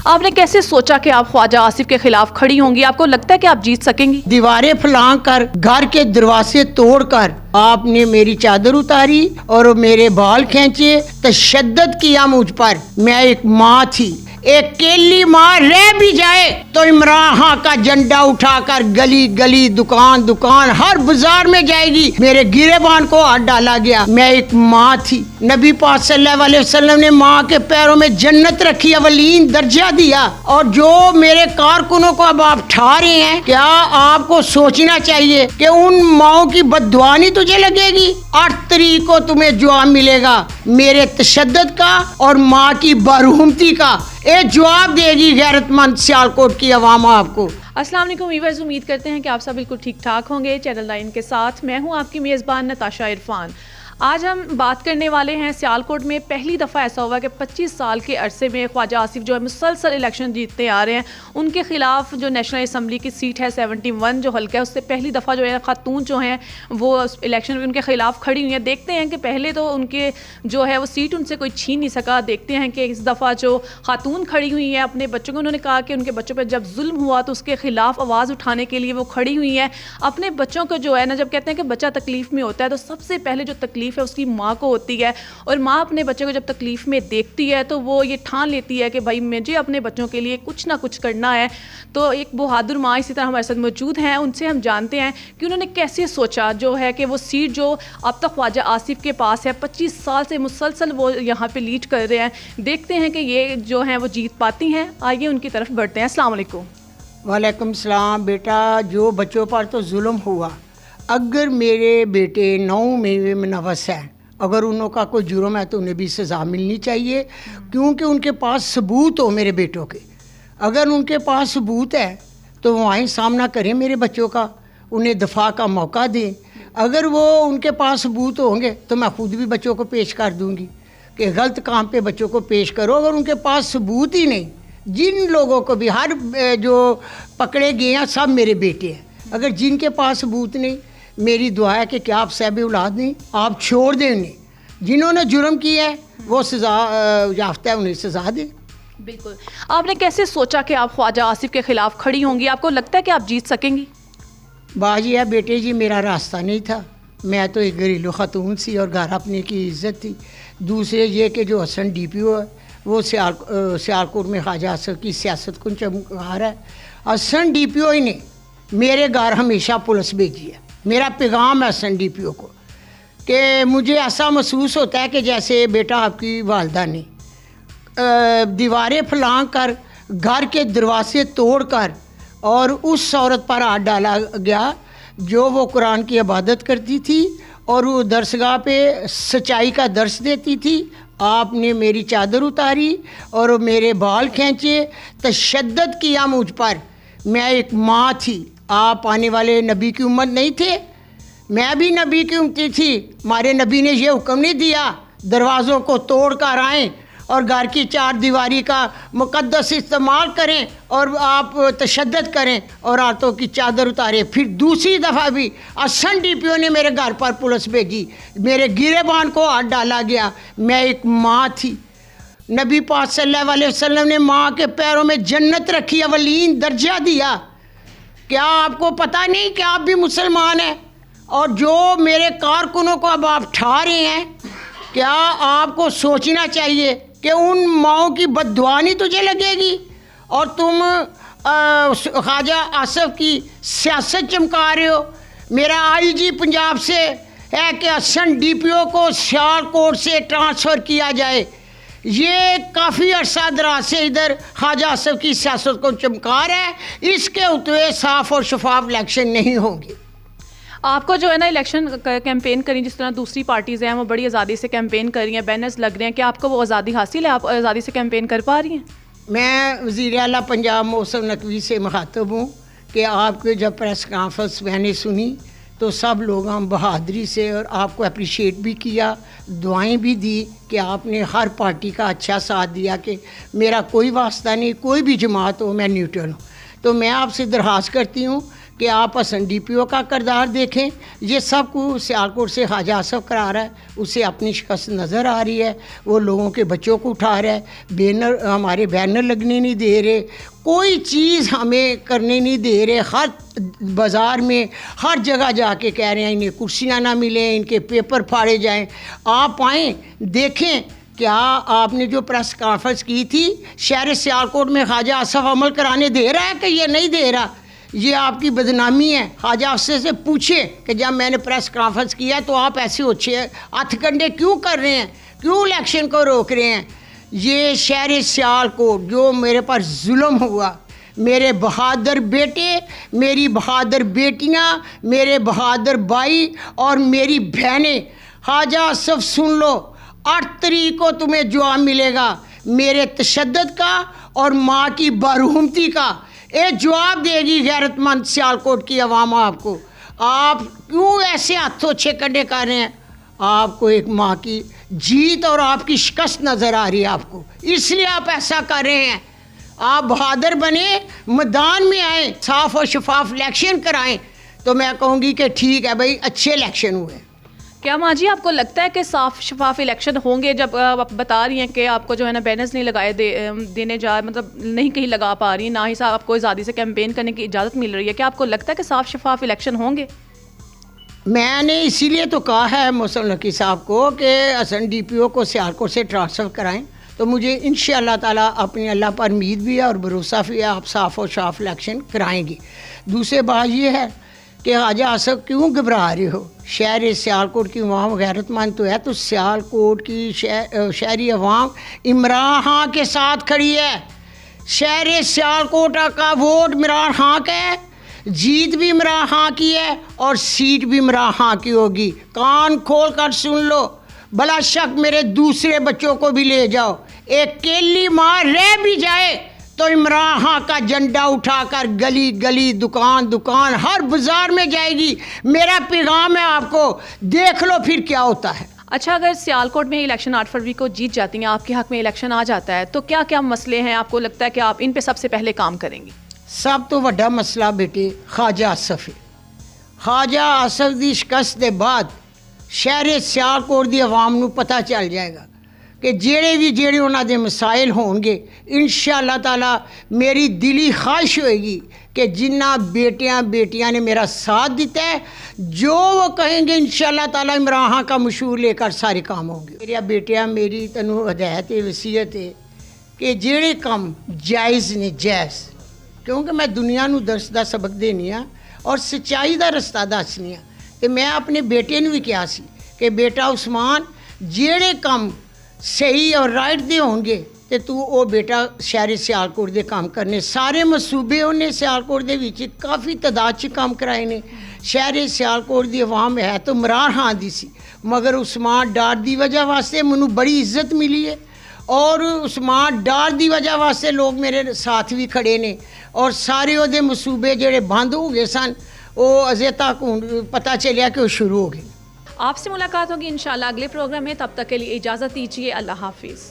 आपने कैसे सोचा कि आप ख्वाजा आसिफ के खिलाफ खड़ी होंगी? आपको लगता है कि आप जीत सकेंगी? दीवारें फलांग कर, घर के दरवाजे तोड़कर आपने मेरी चादर उतारी और मेरे बाल खींचे, तशद्दुद किया मुझ पर। मैं एक माँ थी, एक केली माँ रह भी जाए तो इमरान खां का झंडा उठाकर गली गली, दुकान दुकान, हर बाजार में जाएगी। मेरे गिरेबान को हाथ डाला गया। मैं एक माँ थी। नबी पाक सल्लल्लाहु अलैहि वसल्लम ने माँ के पैरों में जन्नत रखी, अवलीन दर्जा दिया। और जो मेरे कारकुनों को अब आप ठा रहे हैं, क्या आपको सोचना चाहिए कि उन माओं की बददुआ नहीं तुझे लगेगी? 8 तारीख को तुम्हें जवाब मिलेगा मेरे तशद्दुद का और माँ की बरहुमती का। ये जवाब देगी गैरतमंद सियालकोट की अवाम आपको। अस्सलाम वालेकुम व्यूअर्स, उम्मीद करते हैं कि आप सब बिल्कुल ठीक ठाक होंगे। चैनल 9 के साथ मैं हूं आपकी मेज़बान नताशा इरफान। आज हम बात करने वाले हैं सियालकोट में पहली दफ़ा ऐसा हुआ कि 25 साल के अरसे में ख्वाजा आसिफ जो है मुसलसल इलेक्शन जीतते आ रहे हैं। उनके खिलाफ जो नेशनल असम्बली की सीट है 71 जो हल्का है, उससे पहली दफ़ा जो है खातून जो हैं वो इलेक्शन में उनके खिलाफ खड़ी हुई हैं। देखते हैं कि पहले तो उनके जो है वो सीट उनसे कोई छीन नहीं सका। देखते हैं कि इस दफ़ा जो खातून खड़ी हुई हैं अपने बच्चों को, उन्होंने कहा कि उनके बच्चों पर जब जुल्म हुआ तो उसके खिलाफ आवाज़ उठाने के लिए वो खड़ी हुई हैं। अपने बच्चों को जो है ना, जब कहते हैं कि बच्चा तकलीफ़ में होता है तो सबसे पहले जो तकलीफ़ है उसकी माँ को होती है। और माँ अपने बच्चे को जब तकलीफ़ में देखती है तो वो ये ठान लेती है कि भाई मुझे अपने बच्चों के लिए कुछ ना कुछ करना है। तो एक बहादुर माँ इसी तरह हमारे साथ मौजूद हैं, उनसे हम जानते हैं कि उन्होंने कैसे सोचा जो है कि वो सीट जो अब तक ख्वाजा आसिफ के पास है, 25 साल से मुसलसल वो यहाँ पे लीड कर रहे हैं। देखते हैं कि ये जो हैं वो जीत पाती हैं। आइए उनकी तरफ बढ़ते हैं। अस्सलाम वालेकुम। वालेकुम सलाम। बेटा, जो बच्चों पर तो जुल्म हुआ, अगर मेरे बेटे 9 में मुनव्वस हैं, अगर उनका कोई जुर्म है तो उन्हें भी सज़ा मिलनी चाहिए, क्योंकि उनके पास सबूत हो मेरे बेटों के। अगर उनके पास सबूत है तो वो आए, सामना करें मेरे बच्चों का, उन्हें दफा का मौका दें। अगर वो उनके पास सबूत होंगे तो मैं ख़ुद भी बच्चों को पेश कर दूंगी कि गलत काम पे बच्चों को पेश करो। अगर उनके पास सबूत ही नहीं, जिन लोगों को भी हर जो पकड़े गए हैं सब मेरे बेटे हैं। अगर जिनके पास सबूत नहीं, मेरी दुआ है कि क्या आप साहब औलाद नहीं, आप छोड़ दें उन्हें। जिन्होंने जुर्म किया है वो सज़ा याफ्ता है, उन्हें सज़ा दें। बिल्कुल। आपने कैसे सोचा कि आप ख्वाजा आसिफ के खिलाफ खड़ी होंगी? आपको लगता है कि आप जीत सकेंगी? बाजी है बेटे जी, मेरा रास्ता नहीं था। मैं तो एक घरेलू खातून सी और घर अपने की इज़्ज़त थी। दूसरे ये कि जो हसन DPO है वो सियालकोट में ख्वाजा आसिफ की सियासत को चमकार है। हसन DPO ही ने मेरे घर हमेशा पुलिस भेजी है। मेरा पैगाम है हसन DPO को कि मुझे ऐसा महसूस होता है कि जैसे बेटा आपकी वालदा ने दीवारें फलांग कर, घर के दरवाजे तोड़ कर और उस औरत पर हाथ डाला गया जो वो कुरान की इबादत करती थी और वो दरसगाह पे सच्चाई का दर्स देती थी। आपने मेरी चादर उतारी और मेरे बाल खींचे, तशद्दुद किया मुझ पर। मैं एक माँ थी, आप आने वाले नबी की उम्मत नहीं थे, मैं भी नबी की उम्मती थी। हमारे नबी ने ये हुक्म नहीं दिया दरवाज़ों को तोड़ कर आएँ और घर की 4 दीवारी का मुक़द्दस इस्तेमाल करें और आप तशद्दुद करें और औरतों की चादर उतारें। फिर दूसरी दफ़ा भी हसन DPO ने मेरे घर पर पुलिस भेजी, मेरे गिरेबान को हाथ डाला गया। मैं एक माँ थी। नबी पाक सल्लल्लाहु अलैहि वसल्लम ने माँ के पैरों में जन्नत रखी, अवलीन दर्जा दिया। क्या आपको पता नहीं कि आप भी मुसलमान हैं? और जो मेरे कारकुनों को अब आप ठा रहे हैं, क्या आपको सोचना चाहिए कि उन माओं की बददुआ नहीं तुझे लगेगी? और तुम ख्वाजा आसिफ की सियासत चमका रहे हो। मेरा IG पंजाब से है कि हसन DPO को सियालकोट से ट्रांसफ़र किया जाए। ये काफ़ी अरसा दराज से इधर ख्वाजा आसिफ की सियासत को चमकार है। इसके होते हुए साफ़ और शफाफ इलेक्शन नहीं होंगे। आपको जो है ना इलेक्शन कैंपेन करी, जिस तरह दूसरी पार्टीज़ हैं वो बड़ी आज़ादी से कैंपेन कर रही हैं, बैनर्स लग रहे हैं, कि आपको वो आज़ादी हासिल है? आप आज़ादी से कैंपेन कर पा रही हैं? मैं वज़ीर आला पंजाब मौसम नकवी से मुखातब हूँ कि आपके जब प्रेस कॉन्फ्रेंस मैंने सुनी तो सब लोग हम बहादुरी से और आपको अप्रिशिएट भी किया, दुआएं भी दी कि आपने हर पार्टी का अच्छा साथ दिया कि मेरा कोई वास्ता नहीं, कोई भी जमात हो, मैं न्यूट्रल हूँ। तो मैं आपसे दरख्वास्त करती हूँ कि आप हसन DPO का किरदार देखें, ये सब कुछ सियालकोट से ख्वाजा आसफ करा रहा है, उसे अपनी शिकस्त नज़र आ रही है, वो लोगों के बच्चों को उठा रहा है, हमारे बैनर लगने नहीं दे रहे, कोई चीज़ हमें करने नहीं दे रहे, हर बाज़ार में हर जगह जाके कह रहे हैं इन्हें कुर्सियाँ ना मिलें, इनके पेपर फाड़े जाएं। आप आएँ देखें, क्या आपने जो प्रेस कॉन्फ्रेंस की थी शहर सियालकोट में ख्वाजा आसफ अमल कराने दे रहा है कि ये नहीं दे रहा? ये आपकी बदनामी है। ख्वाजा आसफ से पूछे कि जब मैंने प्रेस कॉन्फ्रेंस किया तो आप ऐसे अच्छे हथकंडे क्यों कर रहे हैं, क्यों इलेक्शन को रोक रहे हैं? ये शहर सियालकोट जो मेरे पर जुल्म हुआ, मेरे बहादुर बेटे, मेरी बहादुर बेटियां, मेरे बहादुर भाई और मेरी बहनें, ख्वाजा आसफ सुन लो, 8 तारीख को तुम्हें जवाब मिलेगा मेरे तशद्दुद का और माँ की बरहुमती का। ये जवाब देगी गैरतमंद सियालकोट की आवाम आपको। आप क्यों ऐसे हाथों छे कंडे कर रहे हैं? आपको एक माँ की जीत और आपकी शिकस्त नज़र आ रही है आपको, इसलिए आप ऐसा कर रहे हैं। आप बहादुर बने, मैदान में आए, साफ और शफाफ इलेक्शन कराएं, तो मैं कहूँगी कि ठीक है भाई, अच्छे इलेक्शन हुए। क्या माँ जी आपको लगता है कि साफ शफाफ इलेक्शन होंगे? जब आप बता रही हैं कि आपको जो है ना बैनर्स नहीं लगाए देने जा, मतलब नहीं कहीं लगा पा रही, ना ही आपको आज़ादी से कैंपेन करने की इजाज़त मिल रही है, क्या आपको लगता है कि साफ शफाफ इलेक्शन होंगे? मैंने इसीलिए तो कहा है मोहसिन नकी साहब को कि हसन DPO को सियालकोट से ट्रांसफ़र कराएं, तो मुझे इंशाअल्लाह ताला अपनी अल्लाह पर उम्मीद भी है और भरोसा भी है, आप साफ और साफ इलेक्शन कराएंगी। दूसरी बात ये है कि ख्वाजा आसफ क्यों घबरा रहे हो? शहर सियालकोट की अवाम गैरतमंद तो है, तो सियालकोट की शहरी अवाम इमरान खां के साथ खड़ी है। शहर सियालकोट का वोट इमरान खां का है, जीत भी इमरान खां की है और सीट भी इमरान खां की होगी। कान खोल कर सुन लो, भला शक मेरे दूसरे बच्चों को भी ले जाओ, एक केली माँ रह भी जाए तो इमरान खां का झंडा उठाकर गली गली, दुकान दुकान, हर बाजार में जाएगी। मेरा पैगाम है आपको, देख लो फिर क्या होता है। अच्छा, अगर सियालकोट में इलेक्शन 8 फरवरी को जीत जाती हैं, आपके हक में इलेक्शन आ जाता है, तो क्या क्या मसले हैं आपको लगता है कि आप इन पे सबसे पहले काम करेंगी? सब तो वड्डा मसला बेटे ख्वाजा आसफ है। ख्वाजा आसफ की शिकस्त के बाद शहर सियालकोट की आवाम को पता चल जाएगा कि जेड़े उन्होंने दे मसाइल होंगे, इंशाअल्लाह ताला मेरी दिली ख्वाहिश होएगी कि जिन्ना बेटियां ने मेरा साथ दिता है, जो वो कहेंगे इंशाअल्लाह ताला इमरान खां का मशहूर लेकर सारे काम होंगे। मेरिया बेटियां, मेरी तैनूं हदायत है, वसीयत है कि जेड़े काम जायज़ ने जायज़, क्योंकि मैं दुनिया नूं दर्स दा सबक देनी आ और सच्चाई दा रस्ता दसनी आ, ते मैं अपने बेटे नूं भी कहा सी कि बेटा उस्मान, जेड़े काम सही और राइट दे होंगे ते तू वो बेटा शहर सियालकोट दे काम करने। सारे मसूबे उन्हें सियालकोट दे विच काफ़ी तादाद च काम कराए ने। शहर सियालकोट दी अवाम है तो इमरान खां दी सी, मगर उस्मान डार दी वजह वास्ते मैनू बड़ी इज्जत मिली है और उस्मान डार दी वजह वास्ते लोग मेरे साथ भी खड़े ने और सारे ਉਹਦੇ मसूबे जेड़े बंद हो गए सन वो अजे तक पता चलिया कि वो शुरू हो गए। आपसे मुलाकात होगी इंशाल्लाह अगले प्रोग्राम में, तब तक के लिए इजाज़त दीजिए। अल्लाह हाफिज़।